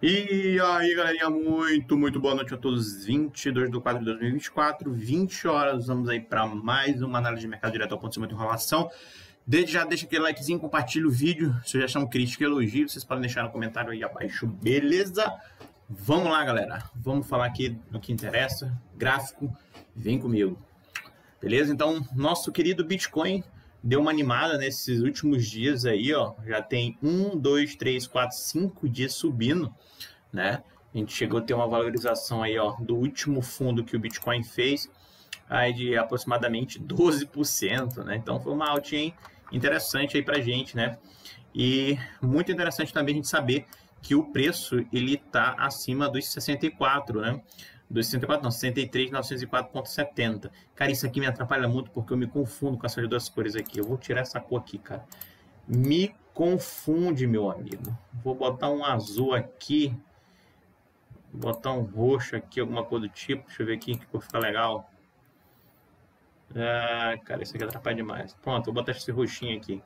E aí, galerinha, muito boa noite a todos. 22/4 de 2024, 20 horas. Vamos aí para mais uma análise de mercado direto ao ponto sem muita enrolação. Desde já, deixa aquele likezinho, compartilha o vídeo. Sugestão, crítica, elogio, vocês podem deixar no comentário aí abaixo, beleza? Vamos lá, galera. Vamos falar aqui do que interessa. Gráfico, vem comigo. Beleza? Então, nosso querido Bitcoin deu uma animada nesses últimos dias aí, ó. Já tem 1, 2, 3, 4, 5 dias subindo, né? A gente chegou a ter uma valorização aí, ó, do último fundo que o Bitcoin fez, aí de aproximadamente 12%, né? Então foi uma altinha interessante aí pra gente, né? E muito interessante também a gente saber que o preço, ele tá acima dos 64, né? Dos 64, não, 63.904,70. Cara, isso aqui me atrapalha muito porque eu me confundo com essas duas cores aqui. Eu vou tirar essa cor aqui, cara. Me confunde, meu amigo. Vou botar um azul aqui. Vou botar um roxo aqui, alguma cor do tipo. Deixa eu ver aqui que cor fica legal. Ah, cara, isso aqui atrapalha demais. Pronto, vou botar esse roxinho aqui.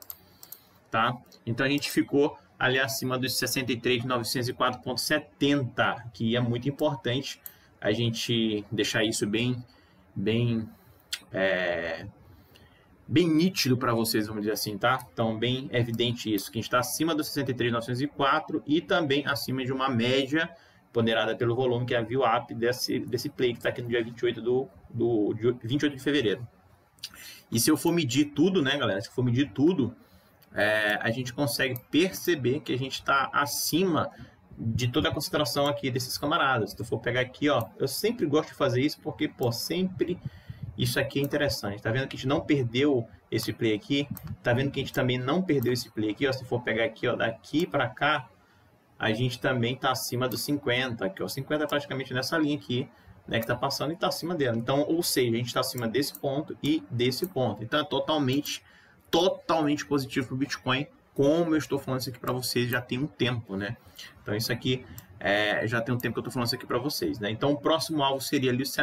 Tá? Então a gente ficou ali acima dos 63.904,70, que é muito importante a gente deixar isso bem nítido para vocês, vamos dizer assim, tá? Então, bem evidente isso, que a gente está acima dos 63.904 e também acima de uma média ponderada pelo volume, que é a VWAP desse play que está aqui no dia 28 28 de fevereiro. E se eu for medir tudo, né, galera? Se eu for medir tudo, a gente consegue perceber que a gente está acima de toda a consideração aqui desses camaradas. Se tu for pegar aqui, ó, eu sempre gosto de fazer isso porque, pô, sempre isso aqui é interessante. Tá vendo que a gente não perdeu esse play aqui? Tá vendo que a gente também não perdeu esse play aqui, ó? Se for pegar aqui, ó, daqui para cá, a gente também tá acima dos 50, aqui, ó. 50 é praticamente nessa linha aqui, né, que tá passando e tá acima dela. Então, ou seja, a gente tá acima desse ponto e desse ponto. Então, é totalmente positivo pro Bitcoin, como eu estou falando isso aqui para vocês já tem um tempo, né? Então isso aqui já tem um tempo que eu estou falando isso aqui para vocês, né? Então o próximo alvo seria ali os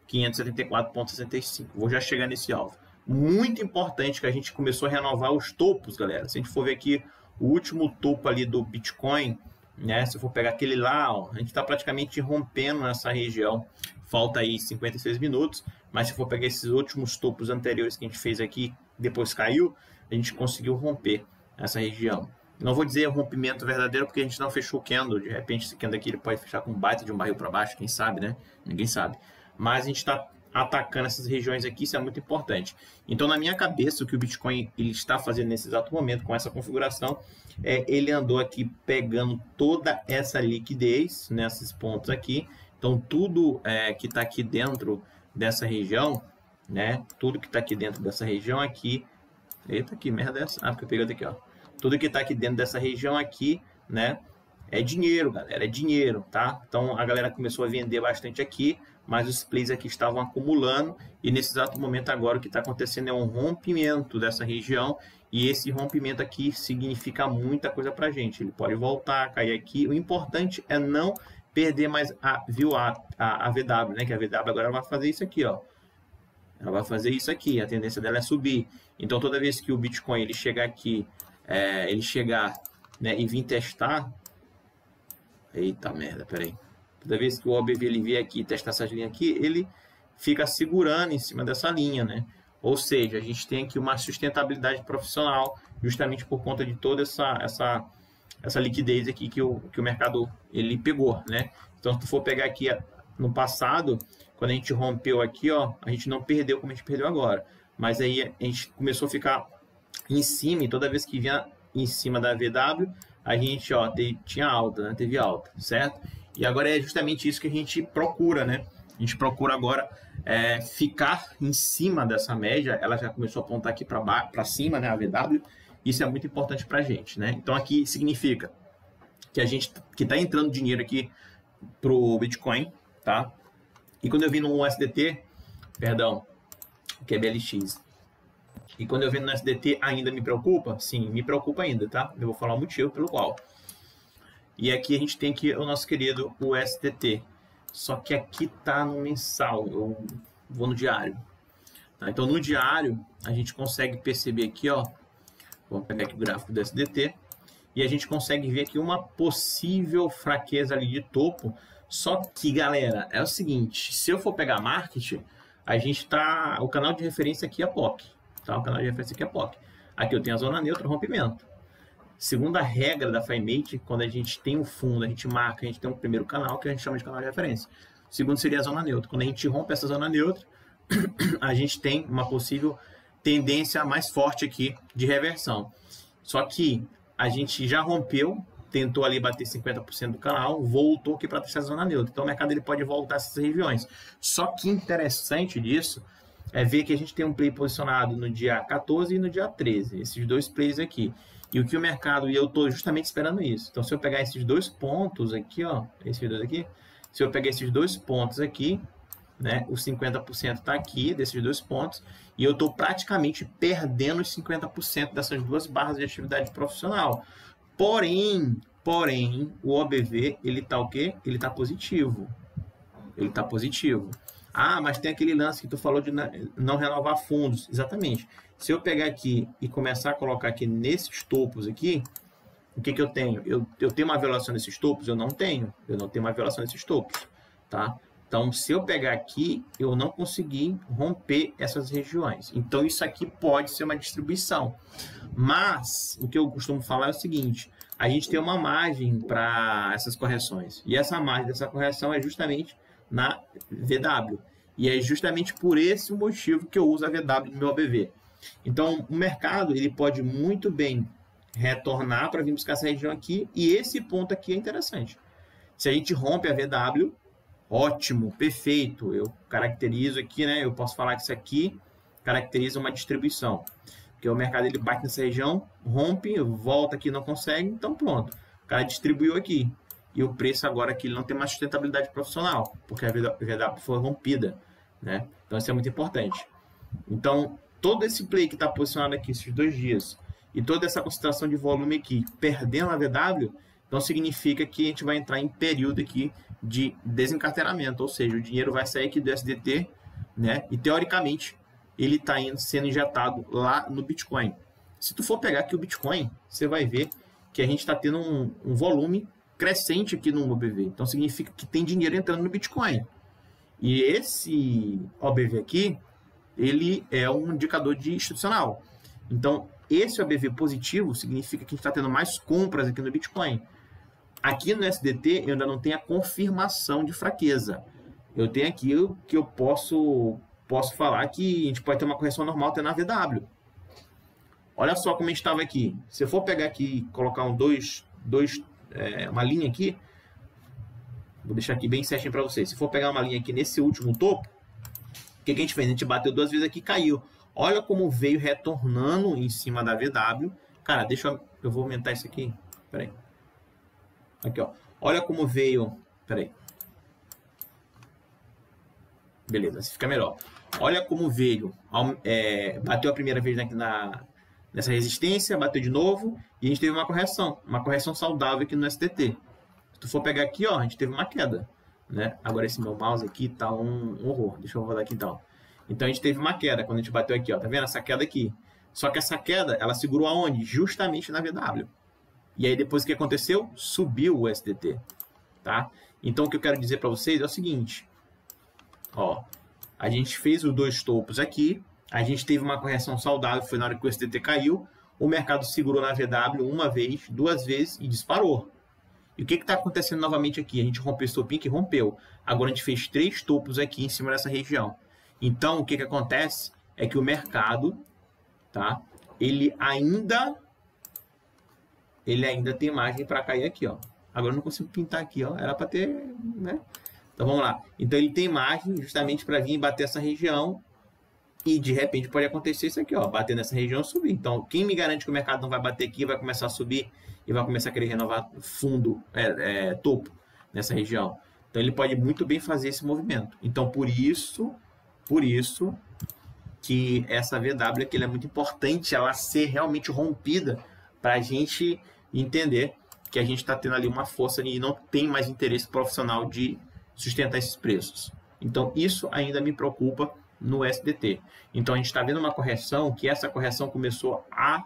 574,65. Vou já chegar nesse alvo. Muito importante que a gente começou a renovar os topos, galera. Se a gente for ver aqui o último topo ali do Bitcoin, né? Se eu for pegar aquele lá, ó, a gente está praticamente rompendo essa região. Falta aí 56 minutos, mas se for pegar esses últimos topos anteriores que a gente fez aqui, depois caiu, a gente conseguiu romper essa região. Não vou dizer rompimento verdadeiro porque a gente não fechou o candle. De repente esse candle aqui ele pode fechar com um baita de um barril para baixo, quem sabe, né? Ninguém sabe. Mas a gente está atacando essas regiões aqui, isso é muito importante. Então, na minha cabeça, o que o Bitcoin ele está fazendo nesse exato momento com essa configuração ele andou aqui pegando toda essa liquidez nesses pontos aqui. Então, tudo que está aqui dentro dessa região, né? Tudo que está aqui dentro dessa região aqui. Eita, que merda é essa? Ah, porque eu peguei daqui, ó. Tudo que está aqui dentro dessa região aqui, né? É dinheiro, galera, é dinheiro, tá? Então a galera começou a vender bastante aqui, mas os plays aqui estavam acumulando e nesse exato momento agora o que está acontecendo é um rompimento dessa região e esse rompimento aqui significa muita coisa pra gente. Ele pode voltar, cair aqui. O importante é não perder mais a VW, né? Que a VW agora vai fazer isso aqui, ó. Ela vai fazer isso aqui, a tendência dela é subir. Então toda vez que o Bitcoin ele chegar aqui, né, e vir testar, eita merda, peraí. Toda vez que o OBV ele vier aqui testar essas linhas aqui, ele fica segurando em cima dessa linha, né? Ou seja, a gente tem aqui uma sustentabilidade profissional, justamente por conta de toda essa liquidez aqui que o mercado ele pegou, né? Então se tu for pegar aqui no passado, quando a gente rompeu aqui, ó, a gente não perdeu como a gente perdeu agora. Mas aí a gente começou a ficar em cima e toda vez que vinha em cima da VW, a gente, ó, tinha alta, né? Teve alta, certo? E agora é justamente isso que a gente procura, né? A gente procura agora ficar em cima dessa média. Ela já começou a apontar aqui para cima, né? A VW. Isso é muito importante para a gente, né? Então aqui significa que a gente que está entrando dinheiro aqui pro Bitcoin, tá? E quando eu vi no USDT, perdão, que é BLX, e quando eu vi no USDT ainda me preocupa? Sim, me preocupa ainda, tá? Eu vou falar o motivo pelo qual. E aqui a gente tem aqui o nosso querido USDT. Só que aqui tá no mensal, eu vou no diário. Tá? Então no diário a gente consegue perceber aqui, ó. Vamos pegar aqui o gráfico do USDT. e a gente consegue ver aqui uma possível fraqueza ali de topo. Só que, galera, é o seguinte, se eu for pegar market, a gente tá, o canal de referência aqui é POC, tá? O canal de referência aqui é POC. Aqui eu tenho a zona neutra, rompimento. Segunda regra da FiMate, quando a gente tem um fundo, a gente marca, a gente tem um primeiro canal que a gente chama de canal de referência. O segundo seria a zona neutra. Quando a gente rompe essa zona neutra, a gente tem uma possível tendência mais forte aqui de reversão. Só que a gente já rompeu, tentou ali bater 50% do canal, voltou aqui para essa zona neutra. Então o mercado ele pode voltar a essas regiões. Só que interessante disso é ver que a gente tem um play posicionado no dia 14 e no dia 13, esses dois plays aqui. E o que o mercado, e eu estou justamente esperando isso. Então se eu pegar esses dois pontos aqui, ó, esses dois aqui, se eu pegar esses dois pontos aqui, né, os 50% está aqui, desses dois pontos, e eu estou praticamente perdendo os 50% dessas duas barras de atividade profissional. Porém, o OBV, ele está o quê? Ele está positivo. Ele está positivo. Ah, mas tem aquele lance que tu falou de não renovar fundos. Exatamente. Se eu pegar aqui e começar a colocar aqui nesses topos aqui, o que eu tenho? Eu tenho uma violação nesses topos? Eu não tenho. Eu não tenho uma violação nesses topos. Tá? Então, se eu pegar aqui, eu não consegui romper essas regiões. Então, isso aqui pode ser uma distribuição. Mas, o que eu costumo falar é o seguinte, a gente tem uma margem para essas correções. E essa margem dessa correção é justamente na VW. E é justamente por esse o motivo que eu uso a VW no meu OBV. Então, o mercado ele pode muito bem retornar para vir buscar essa região aqui. E esse ponto aqui é interessante. Se a gente rompe a VW, ótimo, perfeito. Eu caracterizo aqui, né? Eu posso falar que isso aqui caracteriza uma distribuição. Porque o mercado ele bate nessa região, rompe, volta aqui, não consegue, então pronto. O cara distribuiu aqui. E o preço agora aqui ele não tem mais sustentabilidade profissional, porque a VW foi rompida, né? Então isso é muito importante. Então, todo esse play que está posicionado aqui esses 2 dias e toda essa concentração de volume aqui perdendo a VW, então significa que a gente vai entrar em período aqui de desencarteiramento, ou seja, o dinheiro vai sair aqui do SDT, né? E teoricamente ele está sendo injetado lá no Bitcoin. Se tu for pegar aqui o Bitcoin, você vai ver que a gente está tendo um volume crescente aqui no OBV. Então significa que tem dinheiro entrando no Bitcoin. E esse OBV aqui, ele é um indicador de institucional. Então esse OBV positivo significa que a gente está tendo mais compras aqui no Bitcoin. Aqui no SDT eu ainda não tenho a confirmação de fraqueza. Eu tenho aqui o que eu posso falar que a gente pode ter uma correção normal até na VW. Olha só como a gente estava aqui. Se eu for pegar aqui e colocar uma linha aqui, vou deixar aqui bem certinho para vocês. Se for pegar uma linha aqui nesse último topo, o que a gente fez? A gente bateu 2 vezes aqui e caiu. Olha como veio retornando em cima da VW. Cara, eu vou aumentar isso aqui. Espera aí. Aqui, ó. Olha como veio. Espera aí. Beleza, assim fica melhor. Olha como veio. Bateu a primeira vez nessa resistência, bateu de novo e a gente teve uma correção saudável aqui no STT. Se tu for pegar aqui, ó, a gente teve uma queda, né? Agora esse meu mouse aqui tá um horror. Deixa eu rodar aqui então. Então a gente teve uma queda quando a gente bateu aqui, ó. Tá vendo essa queda aqui? Só que essa queda, ela segurou aonde? Justamente na VW. E aí depois o que aconteceu? Subiu o STT, tá? Então o que eu quero dizer para vocês é o seguinte, ó, a gente fez os 2 topos aqui, a gente teve uma correção saudável, foi na hora que o STT caiu, o mercado segurou na VW 1 vez, 2 vezes e disparou. E o que está acontecendo novamente aqui? A gente rompeu esse topinho que rompeu. Agora a gente fez 3 topos aqui em cima dessa região. Então o que acontece é que o mercado, tá? Ele ainda tem margem para cair aqui, ó. Agora eu não consigo pintar aqui, ó. Era para ter, né? Então vamos lá. Então ele tem margem justamente para vir e bater essa região e de repente pode acontecer isso aqui, ó, bater nessa região e subir. Então quem me garante que o mercado não vai bater aqui, vai começar a subir e vai começar a querer renovar fundo, topo nessa região. Então ele pode muito bem fazer esse movimento. Então por isso que essa VW aqui é muito importante ela ser realmente rompida para a gente entender que a gente está tendo ali uma força e não tem mais interesse profissional de sustentar esses preços. Então isso ainda me preocupa no SDT. Então a gente está vendo uma correção, que essa correção começou há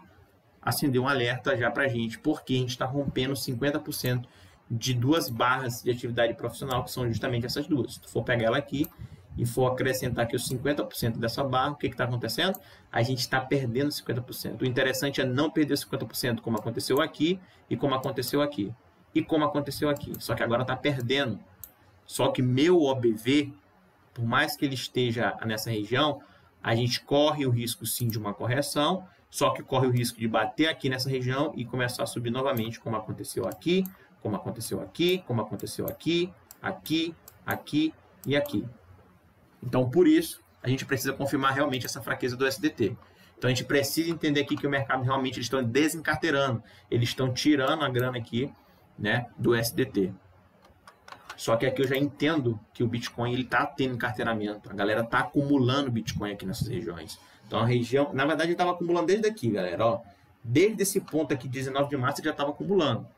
acender um alerta já para a gente, porque a gente está rompendo 50% de duas barras de atividade profissional, que são justamente essas duas. Se tu for pegar ela aqui e for acrescentar aqui os 50% dessa barra, o que está acontecendo? A gente está perdendo 50%. O interessante é não perder 50%, como aconteceu aqui e como aconteceu aqui. E como aconteceu aqui. Só que agora está perdendo. Só que meu OBV, por mais que ele esteja nessa região, a gente corre o risco sim de uma correção, só que corre o risco de bater aqui nessa região e começar a subir novamente, como aconteceu aqui, como aconteceu aqui, como aconteceu aqui, aqui, aqui e aqui. Então, por isso, a gente precisa confirmar realmente essa fraqueza do SDT. Então, a gente precisa entender aqui que o mercado realmente eles estão desencarteirando, eles estão tirando a grana aqui, né, do SDT. Só que aqui eu já entendo que o Bitcoin está tendo encarteiramento. A galera está acumulando Bitcoin aqui nessas regiões. Então a região, na verdade, ele estava acumulando desde aqui, galera. Ó, desde esse ponto aqui, 19 de março, ele já estava acumulando.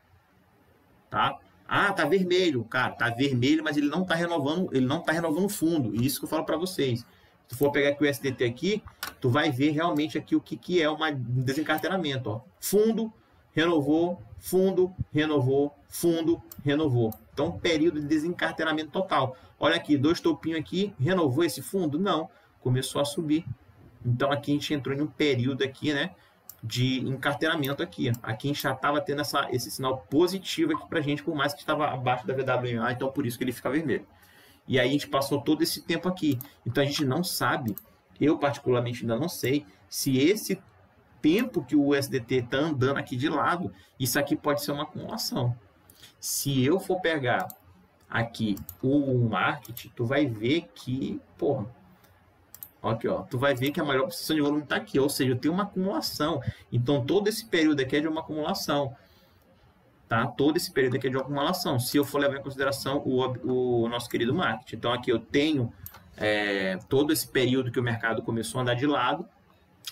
Tá? Ah, tá vermelho. Cara, tá vermelho, mas ele não está renovando o fundo. E isso que eu falo para vocês. Se tu for pegar aqui o SDT aqui, tu vai ver realmente aqui o que é um desencarteiramento. Ó. Fundo, renovou, fundo, renovou, fundo, renovou. Então, período de desencarteiramento total. Olha aqui, 2 topinhos aqui, renovou esse fundo? Não, começou a subir. Então, aqui a gente entrou em um período aqui, né, de encarteiramento aqui. Aqui a gente já estava tendo esse sinal positivo aqui para a gente, por mais que estava abaixo da VWMA, então por isso que ele fica vermelho. E aí a gente passou todo esse tempo aqui. Então, a gente não sabe, eu particularmente ainda não sei, se esse tempo que o USDT está andando aqui de lado, isso aqui pode ser uma acumulação. Se eu for pegar aqui o market, tu vai ver que, porra, aqui, ó, tu vai ver que a maior posição de volume está aqui, ou seja, eu tenho uma acumulação. Então, todo esse período aqui é de uma acumulação. Tá? Todo esse período aqui é de uma acumulação, se eu for levar em consideração o nosso querido market. Então, aqui eu tenho todo esse período que o mercado começou a andar de lado,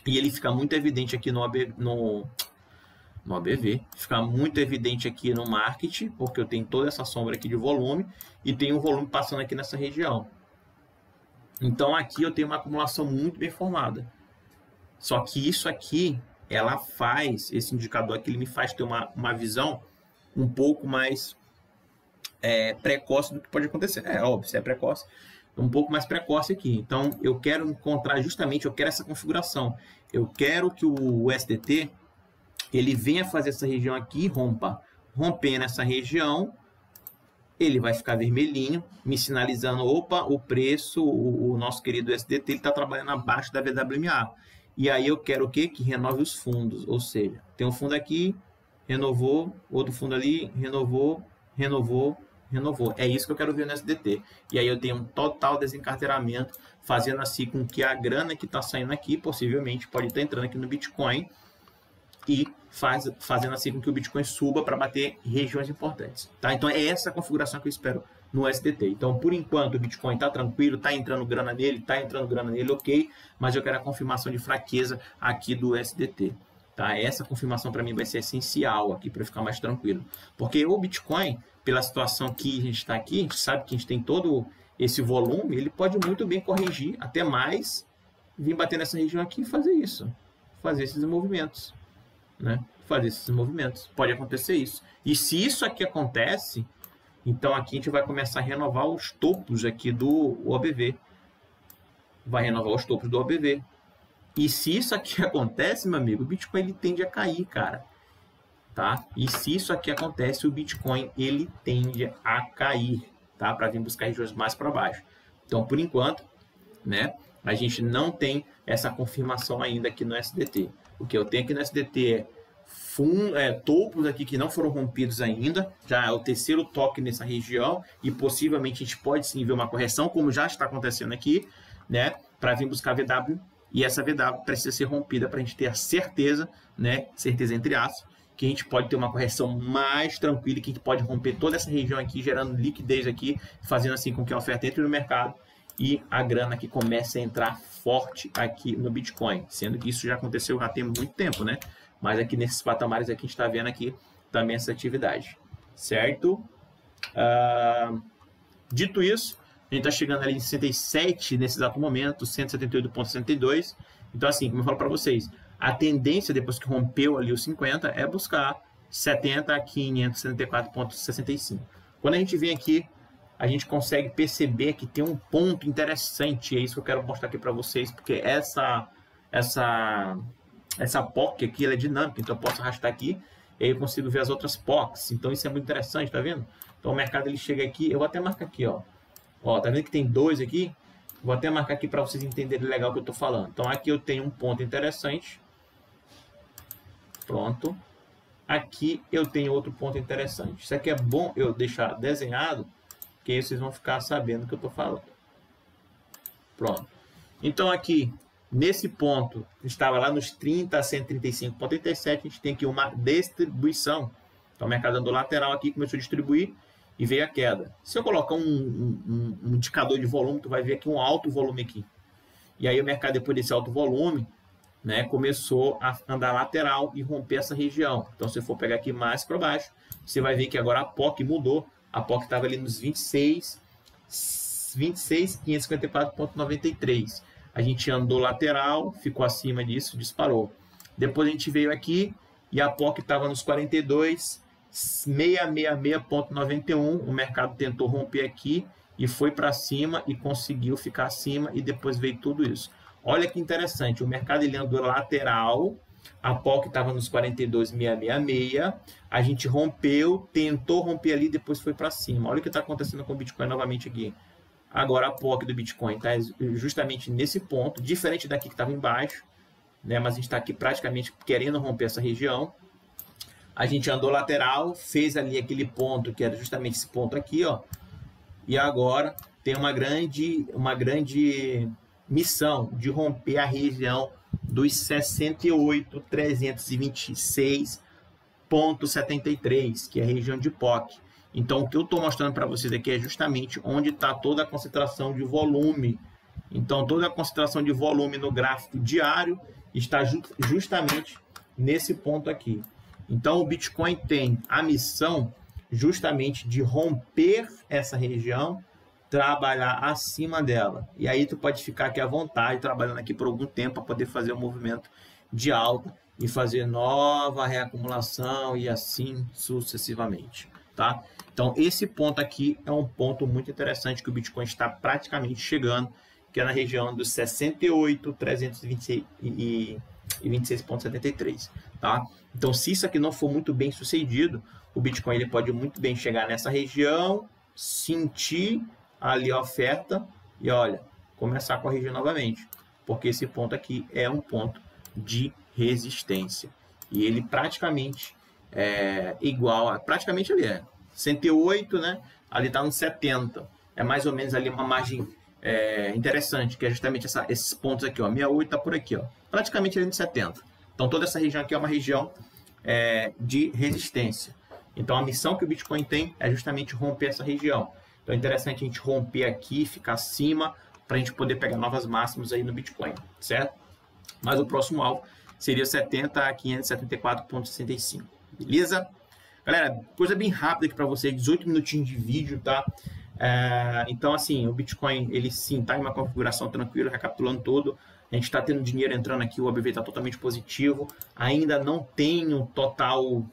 e ele fica muito evidente aqui no ABV, fica muito evidente aqui no market, porque eu tenho toda essa sombra aqui de volume, e tenho um volume passando aqui nessa região. Então, aqui eu tenho uma acumulação muito bem formada. Só que isso aqui, ela faz, esse indicador aqui, ele me faz ter uma visão um pouco mais precoce do que pode acontecer. É óbvio, se é precoce, um pouco mais precoce aqui. Então, eu quero encontrar justamente, eu quero essa configuração. Eu quero que o USDT, ele venha fazer essa região aqui e rompa. Rompendo essa região, ele vai ficar vermelhinho, me sinalizando, opa, o preço, o nosso querido USDT, ele está trabalhando abaixo da VWMA. E aí eu quero o quê? Que renove os fundos. Ou seja, tem um fundo aqui, renovou, outro fundo ali, renovou, renovou, renovou. É isso que eu quero ver no SDT. E aí eu tenho um total desencarteiramento, fazendo assim com que a grana que está saindo aqui, possivelmente pode estar entrando aqui no Bitcoin, e fazendo assim com que o Bitcoin suba para bater regiões importantes. Tá? Então é essa a configuração que eu espero no SDT. Então, por enquanto, o Bitcoin está tranquilo, está entrando grana nele, ok, mas eu quero a confirmação de fraqueza aqui do SDT. Tá? Essa confirmação para mim vai ser essencial aqui para ficar mais tranquilo. Porque o Bitcoin, pela situação que a gente está aqui, a gente sabe que a gente tem todo esse volume, ele pode muito bem corrigir até mais, vir bater nessa região aqui e fazer isso. Fazer esses movimentos. Né? Fazer esses movimentos. Pode acontecer isso. E se isso aqui acontece, então aqui a gente vai começar a renovar os topos aqui do OBV. Vai renovar os topos do OBV. E se isso aqui acontece, meu amigo, o Bitcoin ele tende a cair, cara. Tá? E se isso aqui acontece, o Bitcoin ele tende a cair, tá? Para vir buscar regiões mais para baixo. Então, por enquanto, né, a gente não tem essa confirmação ainda aqui no SDT. O que eu tenho aqui no SDT topos aqui que não foram rompidos ainda, já é o terceiro toque nessa região e possivelmente a gente pode sim ver uma correção, como já está acontecendo aqui, né, para vir buscar VW, e essa VW precisa ser rompida para a gente ter a certeza, né, certeza entre aspas, que a gente pode ter uma correção mais tranquila, que a gente pode romper toda essa região aqui, gerando liquidez aqui, fazendo assim com que a oferta entre no mercado e a grana que comece a entrar forte aqui no Bitcoin, sendo que isso já aconteceu já tem muito tempo, né? Mas aqui nesses patamares aqui a gente está vendo aqui também essa atividade, certo? Dito isso, a gente está chegando ali em 67 nesse exato momento, 178,62. Então assim, como eu falo para vocês, A tendência, depois que rompeu ali os 50, é buscar 70.574,65. Quando a gente vem aqui, a gente consegue perceber que tem um ponto interessante, é isso que eu quero mostrar aqui para vocês, porque essa POC aqui ela é dinâmica, então eu posso arrastar aqui e aí eu consigo ver as outras POCs, então isso é muito interessante, tá vendo? Então o mercado ele chega aqui, eu vou até marcar aqui, ó, tá vendo que tem 2 aqui? Vou até marcar aqui para vocês entenderem legal o que eu estou falando. Então aqui eu tenho um ponto interessante, pronto. Aqui eu tenho outro ponto interessante. Isso aqui é bom eu deixar desenhado, que aí vocês vão ficar sabendo o que eu estou falando. Pronto. Então aqui, nesse ponto, estava lá nos 30 a 135,87, a gente tem aqui uma distribuição. Então o mercado andou lateral aqui, começou a distribuir e veio a queda. Se eu colocar um indicador de volume, tu vai ver aqui um alto volume aqui. E aí o mercado, depois desse alto volume, né, começou a andar lateral e romper essa região. Então, se eu for pegar aqui mais para baixo, você vai ver que agora a POC mudou. A POC estava ali nos 26.554,93. A gente andou lateral, ficou acima disso, disparou. Depois a gente veio aqui e a POC estava nos 42.666,91. O mercado tentou romper aqui e foi para cima e conseguiu ficar acima e depois veio tudo isso. Olha que interessante, o mercado ele andou lateral, a POC estava nos 42.666, a gente rompeu, tentou romper ali, depois foi para cima. Olha o que está acontecendo com o Bitcoin novamente aqui. Agora a POC do Bitcoin está justamente nesse ponto, diferente daqui que estava embaixo, né? Mas a gente está aqui praticamente querendo romper essa região. A gente andou lateral, fez ali aquele ponto, que era justamente esse ponto aqui, ó. E agora tem uma grande missão de romper a região dos 68.326,73, que é a região de POC. Então, o que eu estou mostrando para vocês aqui é justamente onde está toda a concentração de volume. Então, toda a concentração de volume no gráfico diário está justamente nesse ponto aqui. Então, o Bitcoin tem a missão justamente de romper essa região, trabalhar acima dela. E aí tu pode ficar aqui à vontade, trabalhando aqui por algum tempo para poder fazer um movimento de alta e fazer nova reacumulação e assim sucessivamente, tá? Então esse ponto aqui é um ponto muito interessante que o Bitcoin está praticamente chegando, que é na região dos 68.326,73, tá? Então se isso aqui não for muito bem sucedido, o Bitcoin ele pode muito bem chegar nessa região, sentir ali a oferta e olha, começar a corrigir novamente, porque esse ponto aqui é um ponto de resistência e ele praticamente é igual a, praticamente ali é 108, né? Ali está nos 70, é mais ou menos ali uma margem interessante, que é justamente esses pontos aqui, ó, 68 está por aqui, ó, praticamente ali nos 70. Então toda essa região aqui é uma região de resistência. Então a missão que o Bitcoin tem é justamente romper essa região. Então é interessante a gente romper aqui, ficar acima, para a gente poder pegar novas máximas aí no Bitcoin, certo? Mas o próximo alvo seria 70.574,65, beleza? Galera, coisa bem rápida aqui para vocês, 18 minutinhos de vídeo, tá? Então, assim, o Bitcoin, ele sim está em uma configuração tranquila, recapitulando todo. A gente está tendo dinheiro entrando aqui, o ABV está totalmente positivo. Ainda não tenho total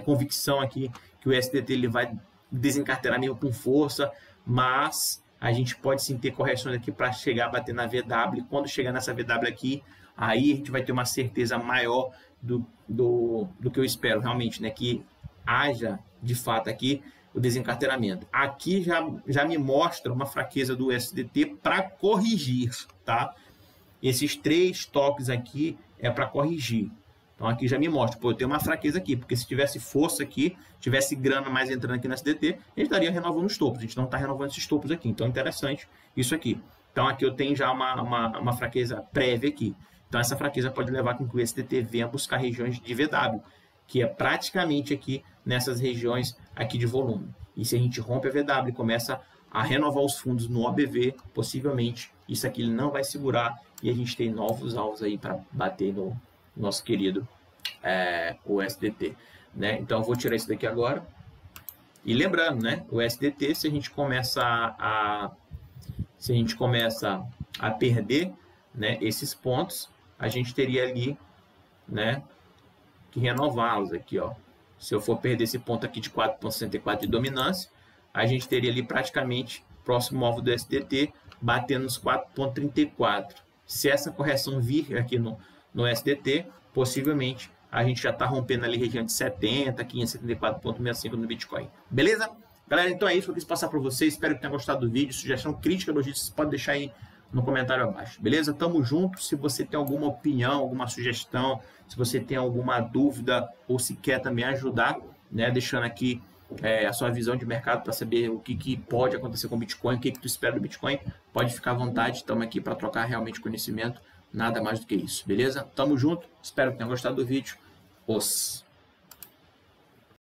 convicção aqui que o USDT ele vai desencarteirar meio com força, mas a gente pode sim ter correções aqui para chegar a bater na VW. Quando chegar nessa VW aqui, aí a gente vai ter uma certeza maior do que eu espero realmente, né? Que haja de fato aqui o desencarteiramento. Aqui já me mostra uma fraqueza do USDT para corrigir, tá? Esses 3 toques aqui é para corrigir. Então aqui já me mostra, pô, eu tenho uma fraqueza aqui, porque se tivesse força aqui, tivesse grana mais entrando aqui no SDT, a gente estaria renovando os topos. A gente não está renovando esses topos aqui, então é interessante isso aqui. Então aqui eu tenho já uma fraqueza prévia aqui. Então essa fraqueza pode levar com que o SDT venha buscar regiões de VW, que é praticamente aqui nessas regiões aqui de volume. E se a gente rompe a VW e começa a renovar os fundos no OBV, possivelmente isso aqui ele não vai segurar e a gente tem novos alvos aí para bater no nosso querido USDT, né? Então eu vou tirar isso daqui agora. E lembrando, né, o USDT, se a gente começa a perder, né, esses pontos, a gente teria ali né, que renová-los aqui, ó. Se eu for perder esse ponto aqui de 4,64 de dominância, a gente teria ali praticamente próximo alvo do SDT, batendo nos 4,34. Se essa correção vir aqui no SDT, possivelmente a gente já está rompendo ali região de 70, 574,65 no Bitcoin. Beleza? Galera, então é isso que eu quis passar para vocês. Espero que tenham gostado do vídeo. Sugestão, crítica, elogio, vocês podem deixar aí no comentário abaixo. Beleza? Tamo junto. Se você tem alguma opinião, alguma sugestão, se você tem alguma dúvida ou se quer também ajudar, né, deixando aqui a sua visão de mercado para saber o que pode acontecer com o Bitcoin, o que tu espera do Bitcoin, pode ficar à vontade. Estamos aqui para trocar realmente conhecimento. Nada mais do que isso. Beleza? Tamo junto. Espero que tenham gostado do vídeo. Os